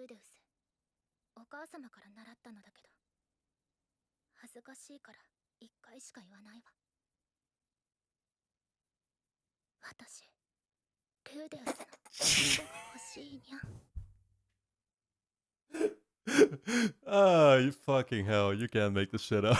ルーデウス。お母様から習ったのだけど、恥ずかしいから一回しか言わないわ。私、ルーデウスの欲しいにゃん。Oh, you fucking hell. You can't make this shit up.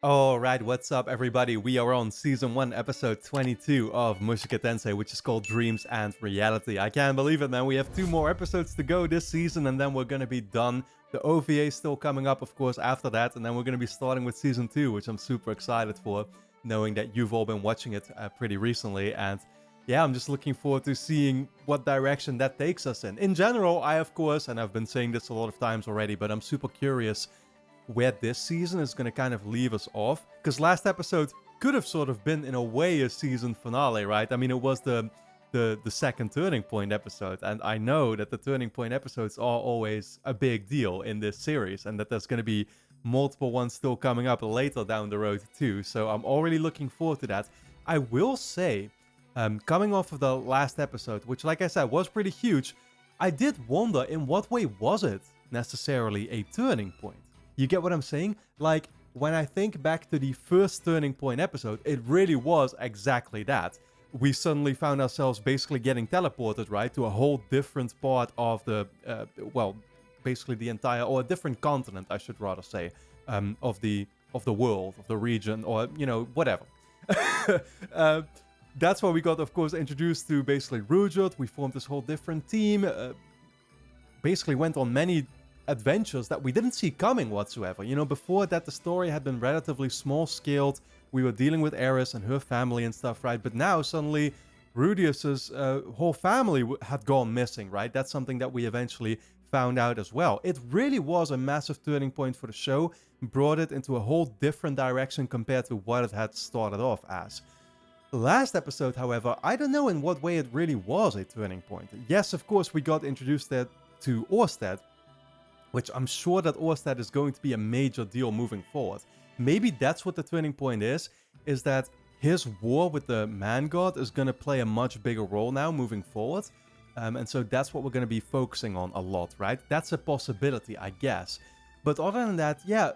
Alright, what's up everybody? We are on Season 1, Episode 22 of Mushoku Tensei, which is called Dreams and Reality. I can't believe it, man. We have 2 more episodes to go this season, and then we're gonna be done. The OVA is still coming up, of course, after that, and then we're gonna be starting with Season 2, which I'm super excited for, knowing that you've all been watching it pretty recently, and yeah, I'm just looking forward to seeing what direction that takes us in. In general, I, of course, and I've been saying this a lot of times already, but I'm super curious where this season is going to kind of leave us off. Because last episode could have sort of been, in a way, a season finale, right? I mean, it was the second turning point episode, and I know that the turning point episodes are always a big deal in this series, and that there's going to be multiple ones still coming up later down the road too. So I'm already looking forward to that. I will say, coming off of the last episode, which, like I said, was pretty huge, I did wonder in what way was it necessarily a turning point? You get what I'm saying? Like, when I think back to the first turning point episode, it really was exactly that. We suddenly found ourselves basically getting teleported, right, to a whole different part of the, well, basically the entire, or a different continent, I should rather say, of the world, of the region, or, you know, whatever. That's why we got, of course, introduced to basically Ruijut. We formed this whole different team, basically went on many adventures that we didn't see coming whatsoever. You know, before that, the story had been relatively small-scaled. We were dealing with Eris and her family and stuff, right? But now, suddenly, Rudius's whole family had gone missing, right? That's something that we eventually found out as well. It really was a massive turning point for the show, brought it into a whole different direction compared to what it had started off as. Last episode, however, I don't know in what way it really was a turning point. Yes, of course, we got introduced to Orsted, which I'm sure that Orsted is going to be a major deal moving forward. Maybe that's what the turning point is that his war with the man god is going to play a much bigger role now moving forward. And so that's what we're going to be focusing on a lot, right? That's a possibility, I guess. But other than that, yeah,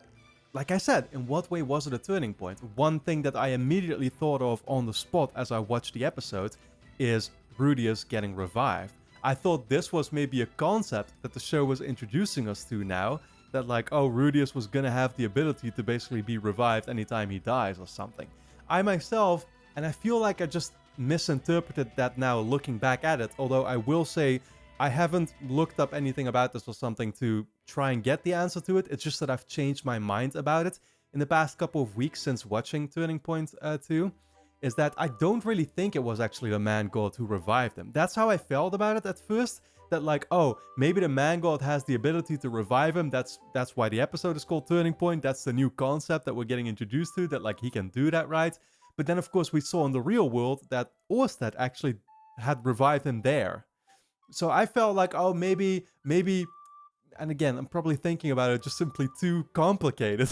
like I said, in what way was it a turning point? One thing that I immediately thought of on the spot as I watched the episode is Rudius getting revived. I thought this was maybe a concept that the show was introducing us to now, that like, oh, Rudius was gonna have the ability to basically be revived anytime he dies or something. I myself, and I feel like I just misinterpreted that now looking back at it, although I will say I haven't looked up anything about this or something to try and get the answer to it. It's just that I've changed my mind about it in the past couple of weeks since watching Turning Point 2. Is that I don't really think it was actually the man god who revived him. That's how I felt about it at first. That like, oh, maybe the man god has the ability to revive him. That's why the episode is called Turning Point. That's the new concept that we're getting introduced to, that like he can do that, right? But then of course we saw in the real world that Orsted actually had revived him there. So I felt like, oh, maybe, and again, I'm probably thinking about it just simply too complicated.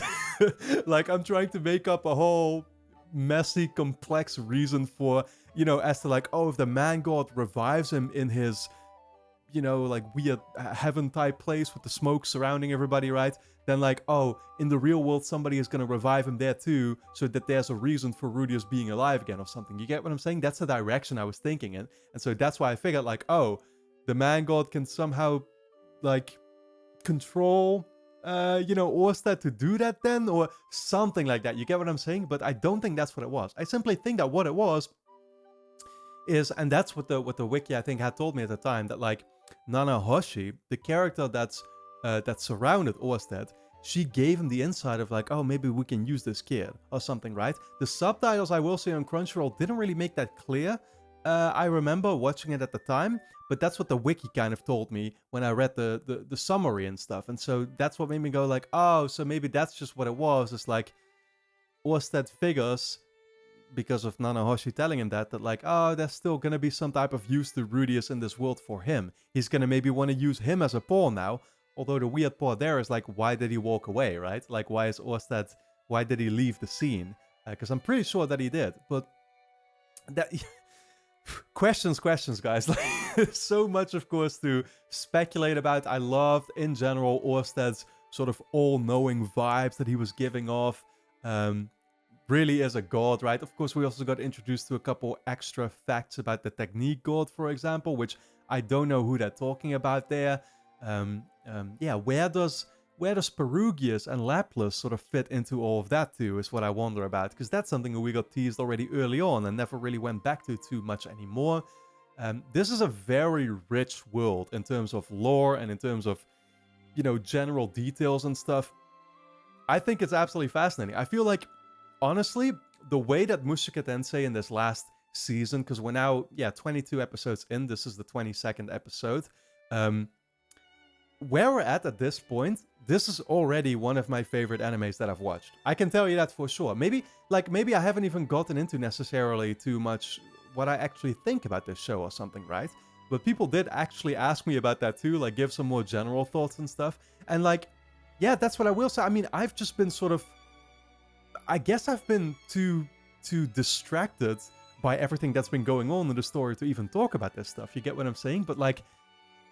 Like I'm trying to make up a whole messy, complex reason for, you know, as to like, oh, if the man god revives him in his, you know, like weird heaven type place with the smoke surrounding everybody, right? Then like, oh, in the real world, somebody is gonna revive him there too, so that there's a reason for Rudius being alive again or something. You get what I'm saying? That's the direction I was thinking in. And so that's why I figured like, oh, the man god can somehow like control you know, Orsted to do that then, or something like that. You get what I'm saying? But I don't think that's what it was. I simply think that what it was is, and that's what the wiki I think had told me at the time, that like Nanahoshi, the character that's that surrounded Orsted, she gave him the insight of like, oh, maybe we can use this kid or something, right? The subtitles, I will say, on Crunchyroll didn't really make that clear. I remember watching it at the time, but that's what the wiki kind of told me when I read the summary and stuff. And so that's what made me go like, oh, so maybe that's just what it was. It's like Orsted figures, because of Nanahoshi telling him that like, oh, there's still gonna be some type of use to Rudius in this world for him. He's gonna maybe want to use him as a pawn now. Although the weird part there is like, why did he walk away, right? Like, why did he leave the scene? Because I'm pretty sure that he did. But that Questions, guys. Like, so much, of course, to speculate about. I loved, in general, Orsted's sort of all-knowing vibes that he was giving off. Really is a god, right? Of course, we also got introduced to a couple extra facts about the technique god, for example, which I don't know who they're talking about there. Yeah, where does Perugius and Laplace sort of fit into all of that too, is what I wonder about, because that's something that we got teased already early on and never really went back to too much anymore. This is a very rich world in terms of lore and in terms of, you know, general details and stuff. I think it's absolutely fascinating. I feel like, honestly, the way that Mushoku Tensei in this last season, because we're now, 22 episodes in, this is the 22nd episode, where we're at this point, this is already one of my favorite animes that I've watched. I can tell you that for sure. Maybe I haven't even gotten into necessarily too much what I actually think about this show or something, right? But people did actually ask me about that too, like give some more general thoughts and stuff. And like, yeah, that's what I will say. I mean, I've just been sort of, I guess I've been too distracted by everything that's been going on in the story to even talk about this stuff. You get what I'm saying? But like,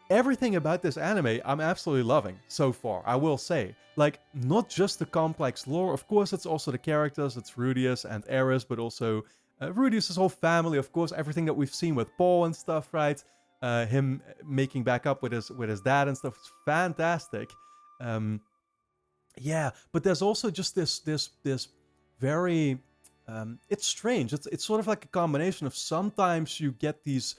everything about this anime, I'm absolutely loving so far, I will say. Like, not just the complex lore, of course, it's also the characters, it's Rudius and Eris, but also Rudius' whole family, of course, everything that we've seen with Paul and stuff, right? Him making back up with his dad and stuff, it's fantastic. Yeah, but there's also just this very... it's strange, it's sort of like a combination of sometimes you get these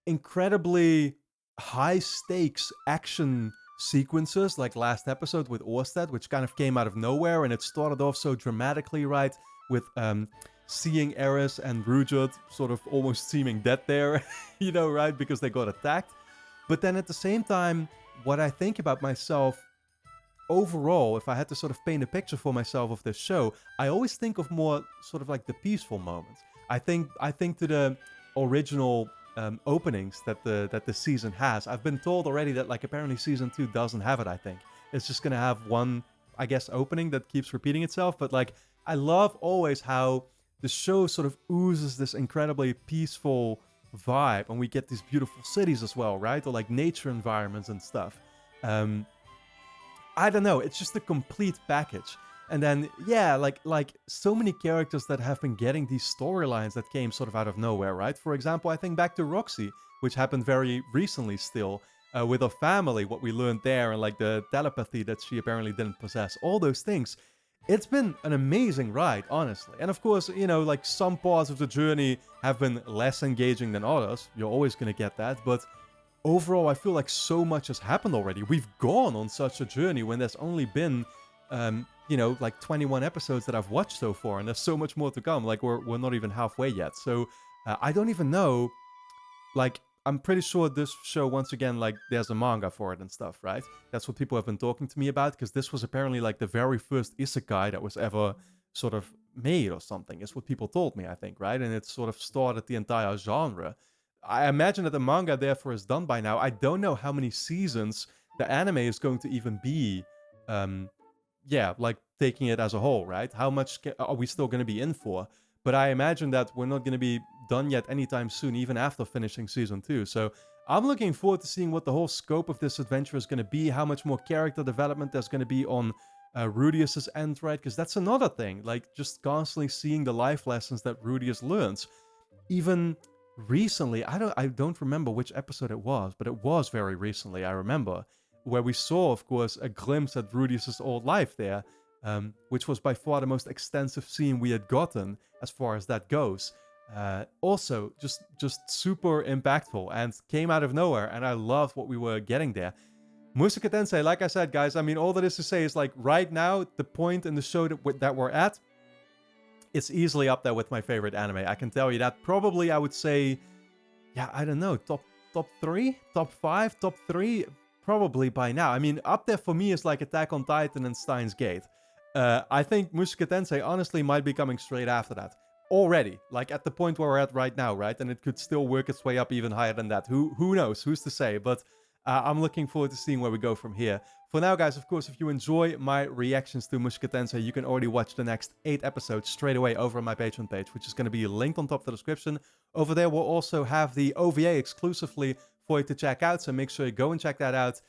incredibly high stakes action sequences, like last episode with Orsted, which kind of came out of nowhere, and it started off so dramatically, right, with seeing Eris and Rujut sort of almost seeming dead there, you know, right, because they got attacked. But then at the same time, what I think about myself overall, if I had to sort of paint a picture for myself of this show, I always think of more sort of like the peaceful moments. I think to the original openings that the season has. I've been told already that like apparently season 2 doesn't have it. I think it's just gonna have one, I guess, opening that keeps repeating itself. But like, I love always how the show sort of oozes this incredibly peaceful vibe, and we get these beautiful cities as well, right? Or like nature environments and stuff. I don't know. It's just a complete package. And then, yeah, like so many characters that have been getting these storylines that came sort of out of nowhere, right? For example, I think back to Roxy, which happened very recently still, with her family, what we learned there, and like the telepathy that she apparently didn't possess. All those things. It's been an amazing ride, honestly. And of course, you know, like some parts of the journey have been less engaging than others. You're always going to get that. But overall, I feel like so much has happened already. We've gone on such a journey when there's only been... you know, like 21 episodes that I've watched so far, and there's so much more to come. Like, we're not even halfway yet. So, I don't even know, like, I'm pretty sure this show, once again, like, there's a manga for it and stuff, right? That's what people have been talking to me about, because this was apparently, like, the very first isekai that was ever sort of made or something, is what people told me, I think, right? And it sort of started the entire genre. I imagine that the manga, therefore, is done by now. I don't know how many seasons the anime is going to even be, yeah, like taking it as a whole, right? How much are we still going to be in for? But I imagine that we're not going to be done yet anytime soon, even after finishing season 2. So I'm looking forward to seeing what the whole scope of this adventure is going to be, how much more character development there's going to be on Rudius's end, right? Because that's another thing, like just constantly seeing the life lessons that Rudius learns. Even recently, I don't remember which episode it was, but it was very recently, I remember, where we saw, of course, a glimpse at Rudius' old life there, which was by far the most extensive scene we had gotten as far as that goes. Also, just super impactful and came out of nowhere, and I loved what we were getting there. Mushoku Tensei, like I said, guys, I mean, all that is to say is, like, right now, the point in the show that we're at, it's easily up there with my favorite anime. I can tell you that. Probably, I would say, yeah, I don't know, top 3? Top 5? Top 3? Probably by now. I mean, up there for me is like Attack on Titan and Steins Gate. I think Mushoku Tensei honestly might be coming straight after that. Already. Like at the point where we're at right now, right? And it could still work its way up even higher than that. Who knows? Who's to say? But I'm looking forward to seeing where we go from here. For now, guys, of course, if you enjoy my reactions to Mushoku Tensei, you can already watch the next 8 episodes straight away over on my Patreon page, which is going to be linked on top of the description. Over there, we'll also have the OVA exclusively for you to check out, so make sure you go and check that out,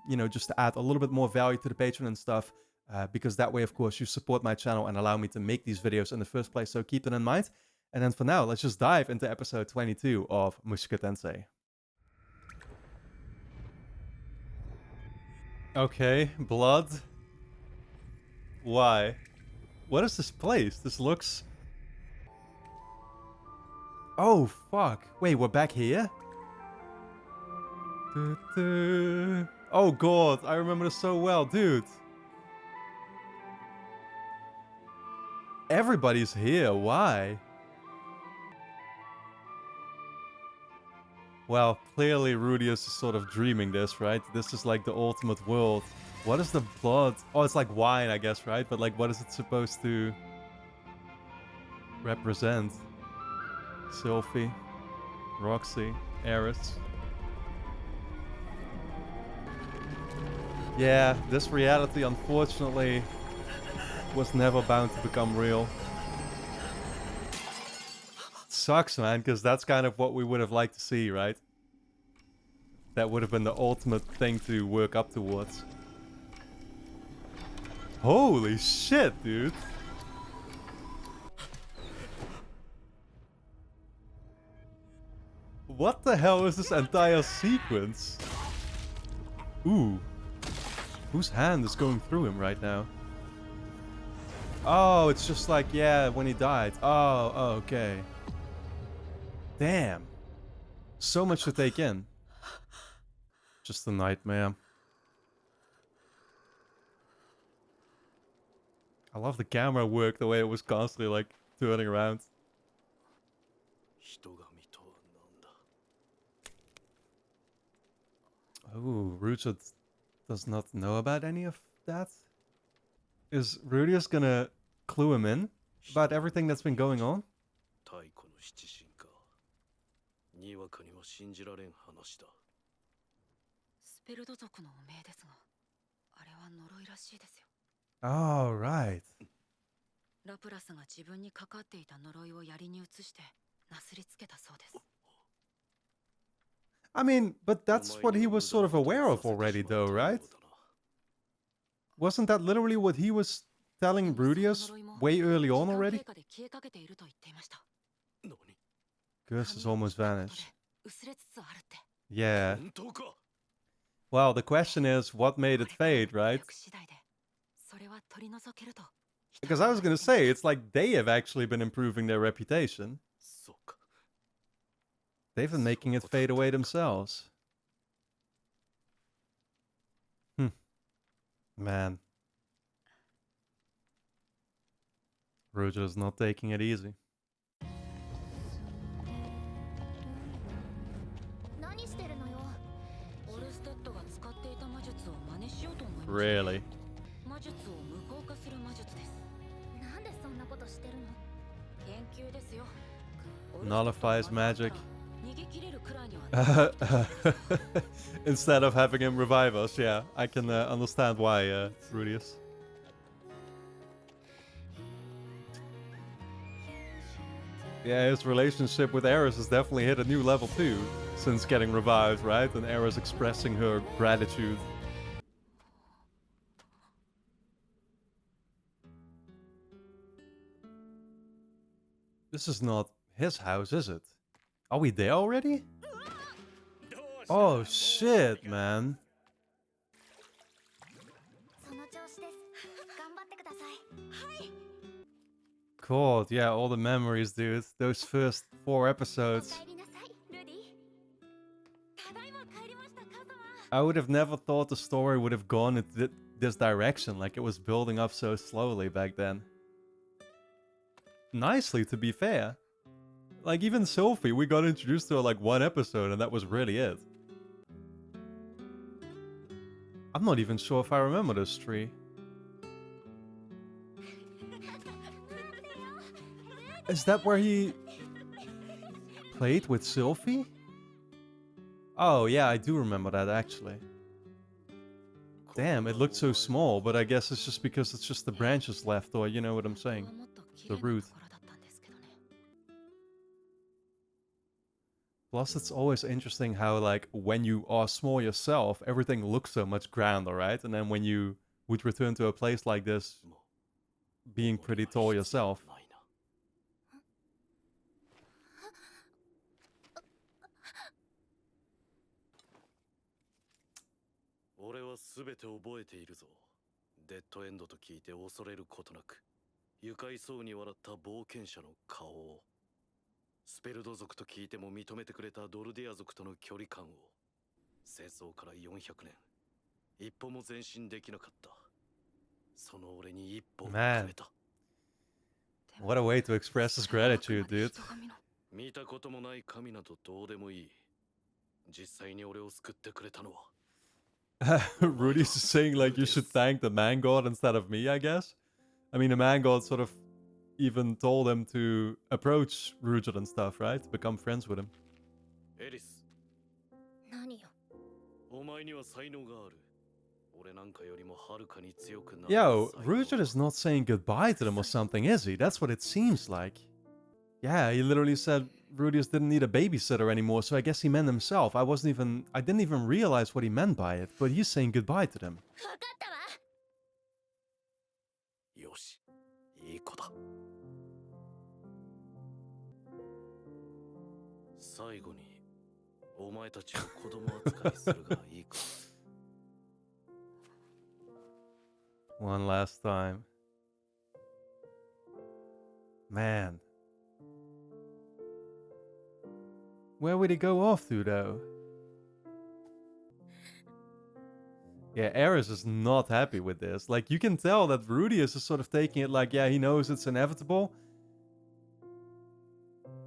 you know, just to add a little bit more value to the Patreon and stuff, because that way, of course, you support my channel and allow me to make these videos in the first place, so keep that in mind. And then for now, let's just dive into episode 22 of Mushoku Tensei. Okay, blood. Why? What is this place? This looks... Oh, fuck. Wait, we're back here? Oh god, I remember this so well, dude. Everybody's here, why? Well, clearly Rudius is sort of dreaming this, right? This is like the ultimate world. What is the blood? Oh, it's like wine, I guess, right? But like, what is it supposed to represent? Sylphie, Roxy, Eris. Yeah, this reality, unfortunately, was never bound to become real. Sucks, man, because that's kind of what we would have liked to see, right? That would have been the ultimate thing to work up towards. Holy shit, dude! What the hell is this entire sequence? Ooh. Whose hand is going through him right now? Oh, it's just like, yeah, when he died. Oh, okay. Damn. So much to take in. Just a nightmare. I love the camera work, the way it was constantly like turning around. Oh, Ruchot does not know about any of that? Is Rudius gonna clue him in about everything that's been going on? Oh, right. I mean, but that's what he was sort of aware of already, though, right? Wasn't that literally what he was telling Rudius way early on already? Curse has almost vanished. Yeah. Well, the question is, what made it fade, right? Because I was gonna say, it's like they have actually been improving their reputation. They've been making it fade away themselves. Man. Rujo's not taking it easy. Really? Nullifies magic. Instead of having him revive us, yeah. I can understand why, Rudius. Yeah, his relationship with Eris has definitely hit a new level too, since getting revived, right? And Eris expressing her gratitude. This is not his house, is it? Are we there already? Oh shit, man. God, yeah, all the memories, dude. Those first 4 episodes. I would have never thought the story would have gone in this direction, like it was building up so slowly back then. Nicely, to be fair. Like, even Sophie, we got introduced to her like 1 episode and that was really it. I'm not even sure if I remember this tree. Is that where he played with Sylphie? Oh, yeah, I do remember that, actually. Damn, it looked so small, but I guess it's just because it's just the branches left, or you know what I'm saying. The root. Plus, it's always interesting how, like, when you are small yourself, everything looks so much grander, right? And then when you would return to a place like this, being pretty tall yourself. Man, what a way to express his gratitude, dude. Rudy's saying, like, you should thank the man god instead of me, I guess. I mean, the man god sort of even told him to approach Rujot and stuff, right? To become friends with him. Yo, Rujot is not saying goodbye to them or something, is he? That's what it seems like. Yeah, he literally said Rudius didn't need a babysitter anymore, so I guess he meant himself. I didn't even realize what he meant by it, but he's saying goodbye to them. One last time. Man. Where would he go off to, though? Yeah, Eris is not happy with this. Like, you can tell that Rudius is sort of taking it like, yeah, he knows it's inevitable.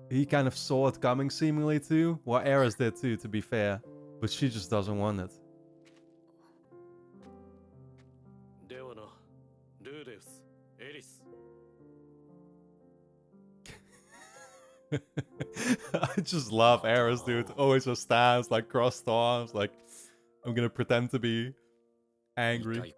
He kind of saw it coming, seemingly, too. Well, Eris did, too, to be fair. But she just doesn't want it. I just love Eris, dude. Always her stance, like crossed arms, like I'm gonna pretend to be angry.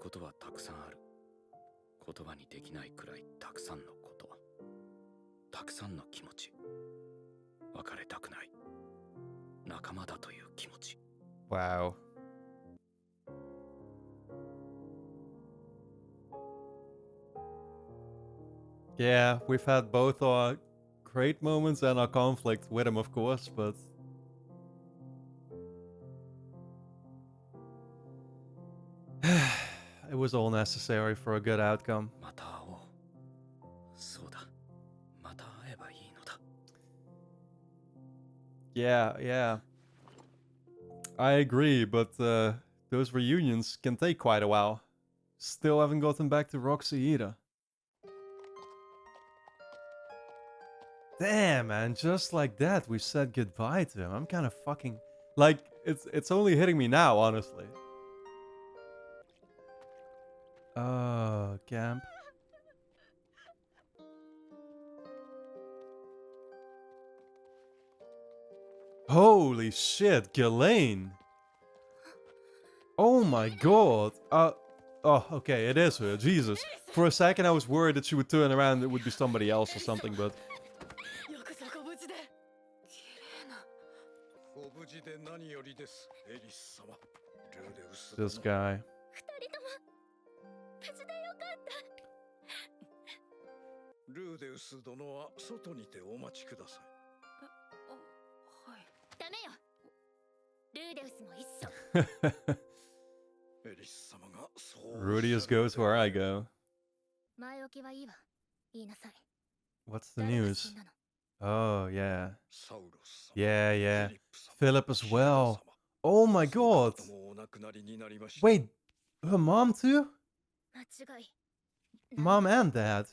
Wow. Yeah, we've had both our great moments and our conflict with him, of course, but it was all necessary for a good outcome. Yeah. I agree, but those reunions can take quite a while. Still haven't gotten back to Roxy either. Damn, man, just like that, we said goodbye to him. I'm kind of fucking... Like, it's only hitting me now, honestly. Oh, camp. Holy shit, Ghislaine. Oh my god. Oh, okay, it is her. Jesus. For a second I was worried that she would turn around and it would be somebody else or something, but... This guy. Rudius goes where I go. What's the news? Oh, yeah. Yeah. Philip as well. Oh my god. Wait, her mom too? Mom and dad.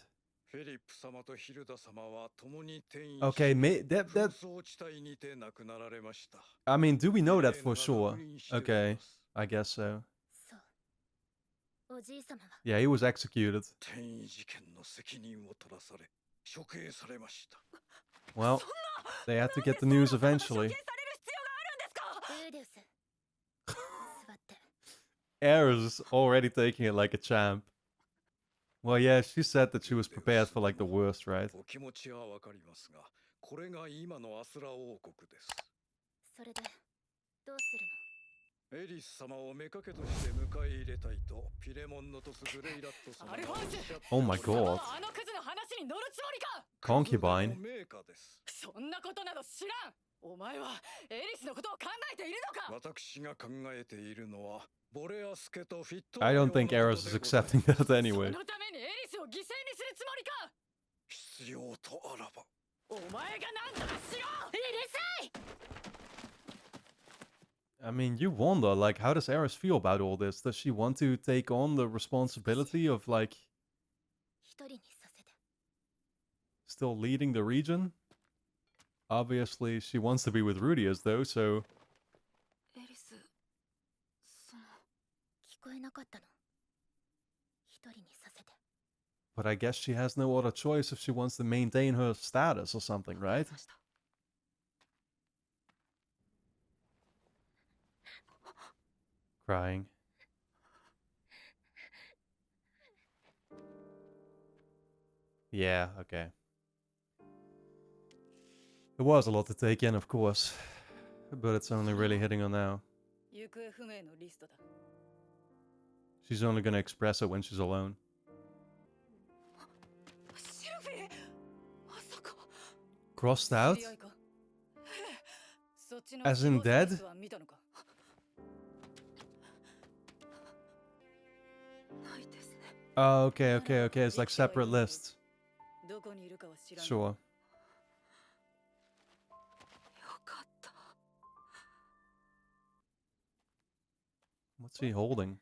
Okay, I mean, do we know that for sure? Okay, I guess so. Yeah, he was executed. Well, they had to get the news eventually. Ares is already taking it like a champ. Well, yeah, she said that she was prepared for like the worst, right? お気持ちはわかりますが、これが今のアスラ王国です。それでどうするの？エリス様を目かけとして迎え入れたいとピレモンノとスグレイラット様がおっしゃって Oh my god. あのクズの話に乗るつもりか。 Concubine. メーカーです。そんなことなど知らん。お前はエリスのことを考えているのか。私が考えているのはボレアスケとフィット。 I don't think Ares is accepting that anyway. そのためにエリスを犠牲にするつもりか。必要とあらば。お前が何とかしろ。うるさい。 I mean, you wonder, like, how does Ares feel about all this? Does she want to take on the responsibility of, like, 一人にさせて。 still leading the region? Obviously, she wants to be with Rudius, though, so... エリス、その。聞こえなかったの。一人にさせて。 But I guess she has no other choice if she wants to maintain her status or something, right? Crying. Yeah, okay. It was a lot to take in, of course. But it's only really hitting her now. 行方不明のリストだ。 She's only gonna express it when she's alone. シルフィー、まさか。 Crossed out? 知り合いか。そっちの As in 死亡者リ dead? ストは見たのか。ないですね。 Oh, okay, okay, okay. It's like separate lists. どこにいるかは知らない。 Sure. よかった。 What's he holding?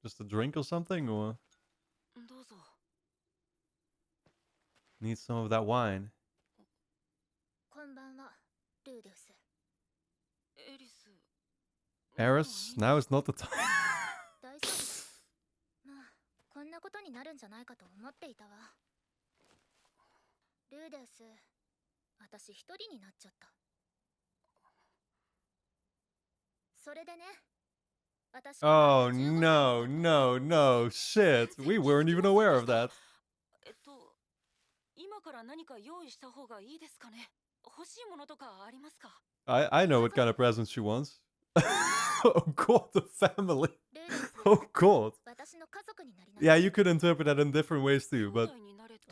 Just a drink or something, or どうぞ。 need some of that wine? こんばんは、ルーデウス。エリス。 Ares, now is not the time. 大丈夫。まあ、こんなことになるんじゃないかと思っていたわ。ルーデウス、私一人になっちゃった。それでね。 Oh no, no, no, shit. We weren't even aware of that. 今から何か用意した方がいいですかね。欲しいものとかありますか。 I know what kind of present she wants. Oh god, the family. Oh god. Yeah, you could interpret that in different ways too, but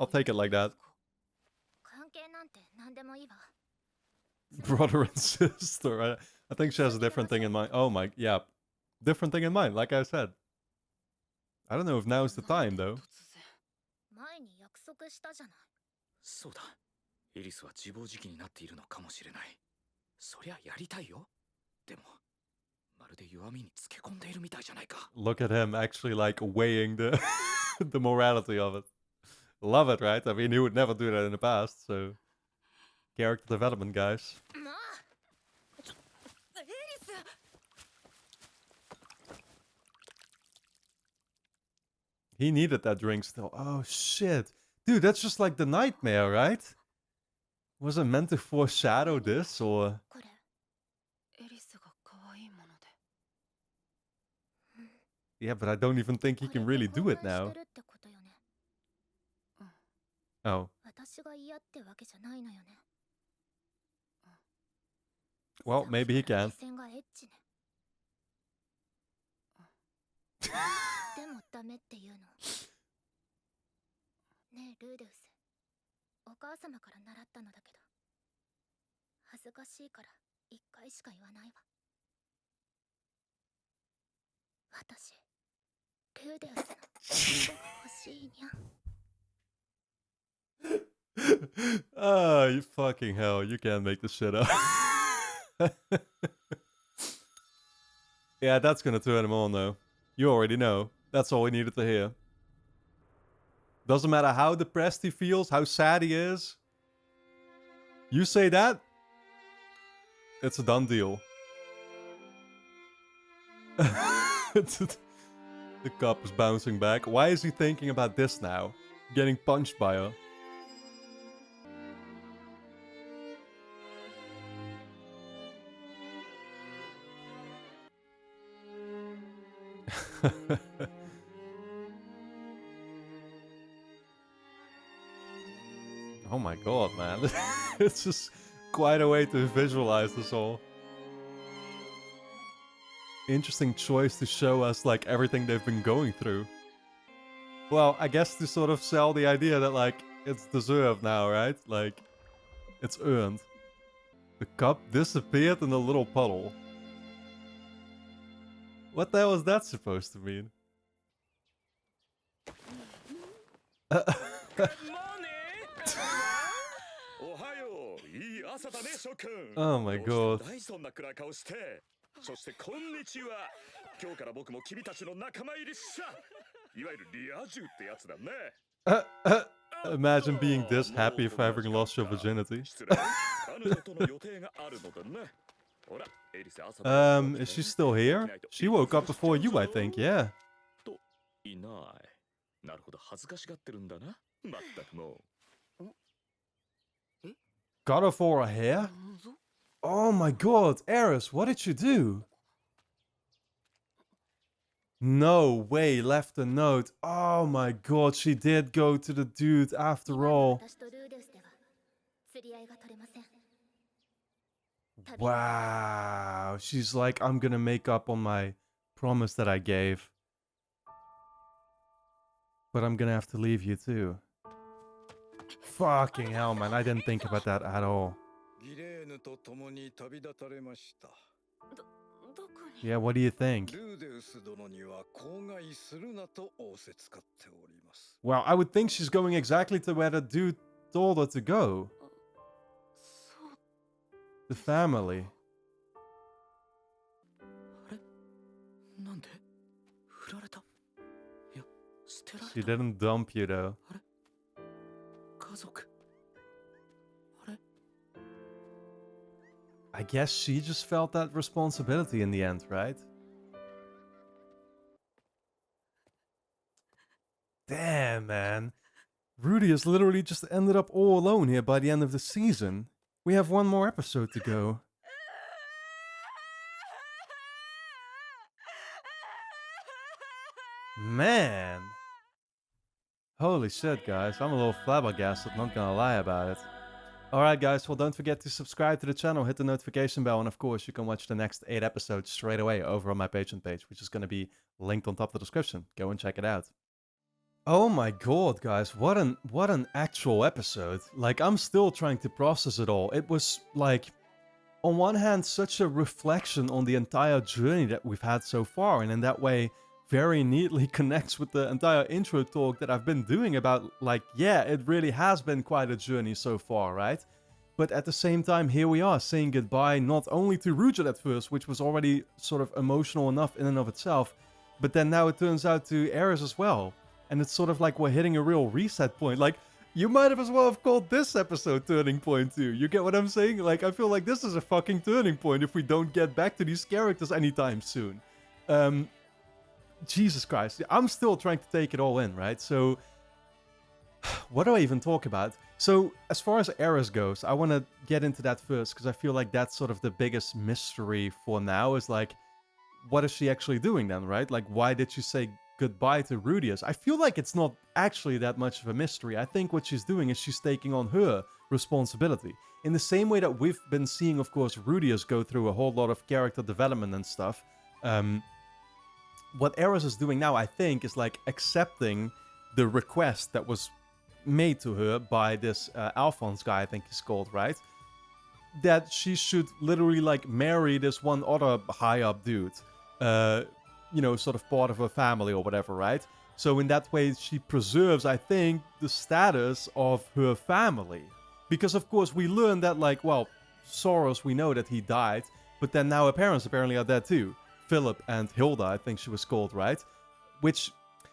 I'll take it like that. Brother and sister. I think she has a different thing in mind. Oh my, yeah. Different thing in mind, like I said. I don't know if now is the time, though. そうだ。エリスは自暴自棄になっているのかもしれない。そりゃやりたいよ。でも、まるで弱みにつけ込んでいるみたいじゃないか。Look at him actually like weighing the the morality of it. Love it, right? I mean, he would never do that in the past, so character development, guys. He needed that drink still. Oh shit. Dude, that's just like the nightmare, right? Was it meant to foreshadow this, or...? Yeah, but I don't even think he can really do it now. Oh. Well, maybe he can. でもダメっていうの。ねえルーデウス、お母様から習ったのだけど、恥ずかしいから一回しか言わないわ。私、ルーデウスの欲しいにゃん。Oh, you fucking hell, you can't make this shit up. Yeah, that's gonna turn him on though. You already know. That's all we needed to hear. Doesn't matter how depressed he feels, how sad he is. You say that, it's a done deal. The cup is bouncing back. Why is he thinking about this now? Getting punched by her. Oh my god, man. It's just quite a way to visualize this all. Interesting choice to show us, like, everything they've been going through. Well, I guess to sort of sell the idea that, like, it's deserved now, right? Like, it's earned. The cup disappeared in a little puddle. What the hell is that supposed to mean? Oh my god. そしてこんにちは。今日から僕も君たちの仲間入りさ。いわゆるリア充ってやつだね。Imagine being this happy for having lost your virginity. Is she still here? She woke up before you, I think, yeah. いない。なるほど、恥ずかしがってるんだな。まったくもう。Got her for her hair? Oh my god, Eris, what did you do? No way, left a note. Oh my god, she did go to the dude after all. Wow, she's like, I'm gonna make up on my promise that I gave. But I'm gonna have to leave you too. Fucking hell, man, I didn't think about that at all. Yeah, what do you think? Well, I would think she's going exactly to where the dude told her to go. The family. She didn't dump you though. I guess she just felt that responsibility in the end, right? Damn, man. Rudy has literally just ended up all alone here by the end of the season. We have one more episode to go. Man. Holy shit, guys. I'm a little flabbergasted, not gonna lie about it. Alright guys, well don't forget to subscribe to the channel, hit the notification bell, and of course you can watch the next 8 episodes straight away over on my Patreon page, which is going to be linked on top of the description. Go and check it out. Oh my god, guys, what an actual episode. Like, I'm still trying to process it all. It was, like, on one hand, such a reflection on the entire journey that we've had so far, and in that way, very neatly connects with the entire intro talk that I've been doing about, like, yeah, it really has been quite a journey so far, right? But at the same time, here we are, saying goodbye not only to Rujat at first, which was already sort of emotional enough in and of itself, but then now it turns out to Eris as well. And it's sort of like we're hitting a real reset point. Like, you might have as well have called this episode Turning Point too. You get what I'm saying? Like, I feel like this is a fucking turning point if we don't get back to these characters anytime soon. Jesus Christ. I'm still trying to take it all in, right? So, what do I even talk about? So, as far as Eris goes, I want to get into that first, because I feel like that's sort of the biggest mystery for now, is like, what is she actually doing then, right? Like, why did she say goodbye to Rudius? I feel like it's not actually that much of a mystery. I think what she's doing is she's taking on her responsibility. In the same way that we've been seeing, of course, Rudius go through a whole lot of character development and stuff. What Eris is doing now, I think, is like accepting the request that was made to her by this Alphonse guy, I think he's called, right? That she should literally like marry this one other high up dude. You know, sort of part of her family or whatever, right? So in that way, she preserves, I think, the status of her family. Because of course, we learned that, like, well, Soros, we know that he died, but then now her parents apparently are dead too. Philip and Hilda, I think she was called, right? Which,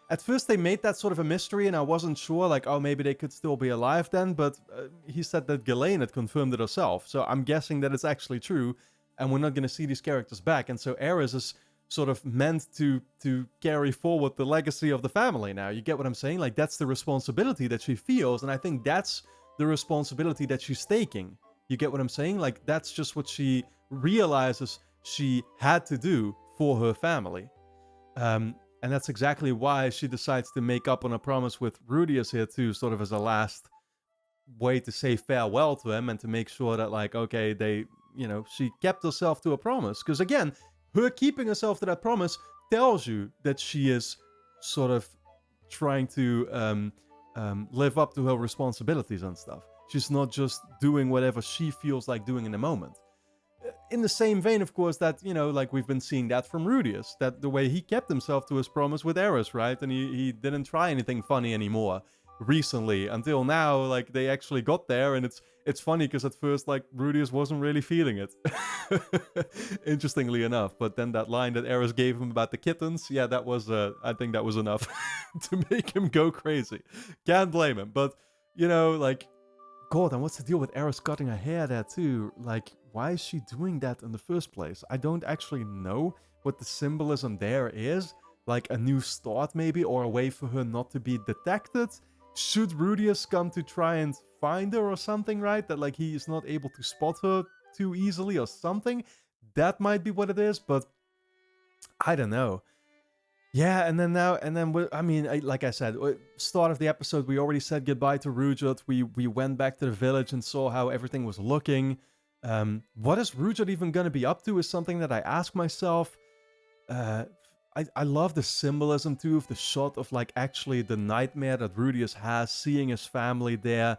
at first they made that sort of a mystery, and I wasn't sure, like, oh, maybe they could still be alive then, but he said that Ghislaine had confirmed it herself, so I'm guessing that it's actually true, and we're not going to see these characters back, and so Eris is sort of meant to carry forward the legacy of the family now. You get what I'm saying? Like, that's the responsibility that she feels, and I think that's the responsibility that she's taking. You get what I'm saying? Like, that's just what she realizes she had to do for her family. And that's exactly why she decides to make up on a promise with Rudius here too, sort of as a last way to say farewell to him and to make sure that, like, okay, they, you know, she kept herself to a promise. Because again, her keeping herself to that promise tells you that she is sort of trying to live up to her responsibilities and stuff. She's not just doing whatever she feels like doing in the moment. In the same vein, of course, that, you know, like we've been seeing that from Rudius, that the way he kept himself to his promise with Eris, right? And he didn't try anything funny anymore recently until now. Like, they actually got there, and it's funny because at first, like, Rudius wasn't really feeling it, interestingly enough. But then that line that Eris gave him about the kittens, yeah, that was I think that was enough to make him go crazy. Can't blame him. But, you know, like, God, and what's the deal with Eris cutting her hair there too? Like, why is she doing that in the first place? I don't actually know what the symbolism there is. Like a new start maybe, or a way for her not to be detected. Should Rudius come to try and find her or something, right? That, like, he is not able to spot her too easily or something. That might be what it is, but I don't know. Yeah, and then now, and then, I mean, like I said, start of the episode, we already said goodbye to Rujot. We went back to the village and saw how everything was looking. What is Rujot even going to be up to is something that I ask myself. I love the symbolism too of the shot of, like, actually the nightmare that Rudius has, seeing his family there.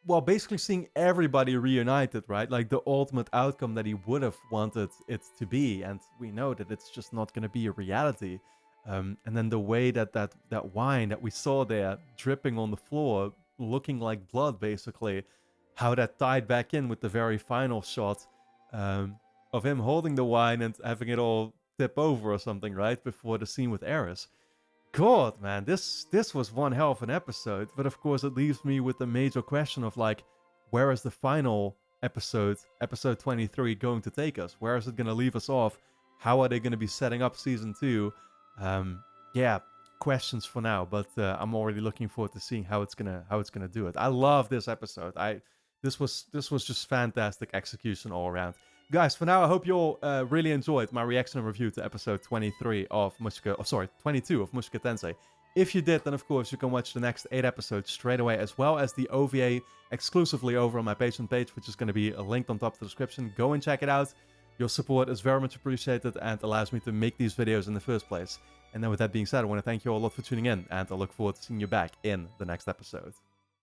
Well, basically seeing everybody reunited, right? Like the ultimate outcome that he would have wanted it to be. And we know that it's just not going to be a reality. And then the way that wine that we saw there dripping on the floor, looking like blood, basically, how that tied back in with the very final shot of him holding the wine and having it all tip over or something, right? Before the scene with Eris. God, man, this was one hell of an episode. But of course, it leaves me with the major question of, like, where is the final episode 23, going to take us? Where is it going to leave us off? How are they going to be setting up season 2? Yeah, questions for now, but I'm already looking forward to seeing how it's gonna do it. I love this episode. This was just fantastic execution all around. Guys, for now, I hope you all really enjoyed my reaction and review to episode 22 of Mushoku Tensei. If you did, then of course you can watch the next 8 episodes straight away, as well as the OVA exclusively over on my Patreon page, which is going to be linked on top of the description. Go and check it out. Your support is very much appreciated and allows me to make these videos in the first place. And then with that being said, I want to thank you all a lot for tuning in, and I look forward to seeing you back in the next episode.